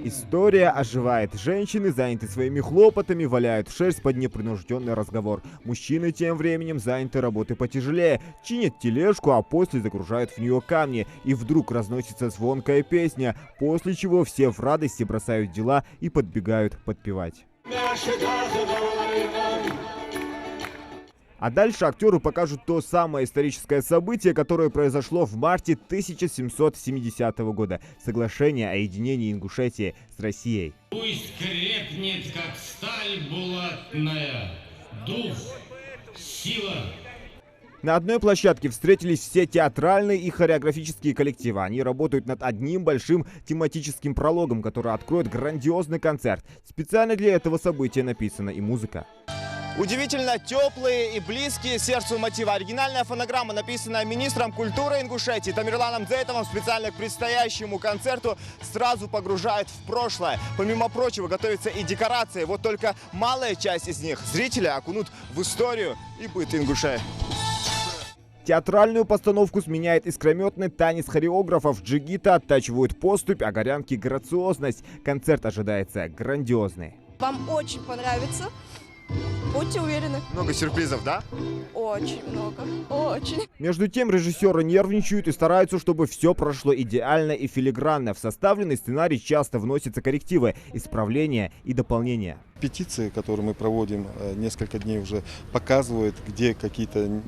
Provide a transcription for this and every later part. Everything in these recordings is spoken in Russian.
История оживает. Женщины, заняты своими хлопотами, валяют шерсть под непринужденный разговор. Мужчины тем временем заняты работой потяжелее. Чинят тележку, а после загружают в нее камни. И вдруг разносится звонкая песня, после чего все в радости бросают дела и подбегают подпевать. А дальше актеру покажут то самое историческое событие, которое произошло в марте 1770 года. Соглашение о единении Ингушетии с Россией. Пусть крепнет, как сталь булатная, дух, сила. На одной площадке встретились все театральные и хореографические коллективы. Они работают над одним большим тематическим прологом, который откроет грандиозный концерт. Специально для этого события написана и музыка. Удивительно теплые и близкие сердцу мотивы. Оригинальная фонограмма, написанная министром культуры Ингушетии Тамерланом Дзейтовым, специально к предстоящему концерту, сразу погружает в прошлое. Помимо прочего, готовятся и декорации. Вот только малая часть из них зрители окунут в историю и быт ингушей. Театральную постановку сменяет искрометный танец хореографов. Джигита оттачивают поступь, а горянки — грациозность. Концерт ожидается грандиозный. Вам очень понравится. Будьте уверены. Много сюрпризов, да? Очень много. Очень. Между тем режиссеры нервничают и стараются, чтобы все прошло идеально и филигранно. В составленный сценарий часто вносятся коррективы, исправления и дополнения. Петиции, которые мы проводим несколько дней, уже показывают, где какие-то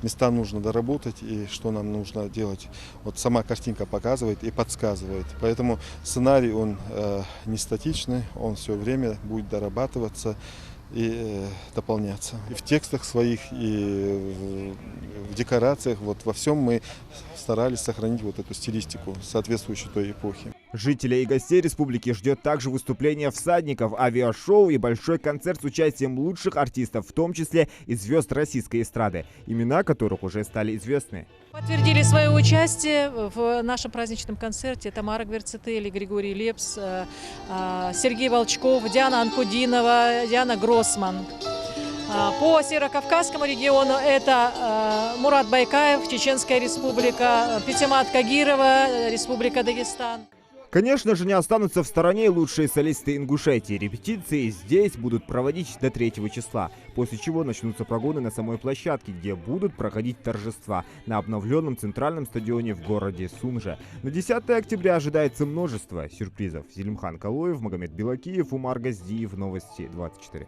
места нужно доработать и что нам нужно делать. Вот сама картинка показывает и подсказывает. Поэтому сценарий, он не статичный, он все время будет дорабатываться и дополняться. И в текстах своих, и в декорациях, вот во всем мы старались сохранить вот эту стилистику, соответствующую той эпохе. Жителей и гостей республики ждет также выступление всадников, авиашоу и большой концерт с участием лучших артистов, в том числе и звезд российской эстрады, имена которых уже стали известны. Подтвердили свое участие в нашем праздничном концерте Тамара Гверцетели, Григорий Лепс, Сергей Волчков, Диана Анкудинова, Диана Гроссман. По Северокавказскому региону это Мурат Байкаев, Чеченская республика, Пятимат Кагирова, Республика Дагестан. Конечно же, не останутся в стороне лучшие солисты Ингушетии. Репетиции здесь будут проводить до 3 числа, после чего начнутся прогоны на самой площадке, где будут проходить торжества на обновленном центральном стадионе в городе Сунжа. На 10 октября ожидается множество сюрпризов. Зелимхан Калоев, Магомед Белакиев, Умар Газдиев, Новости 24.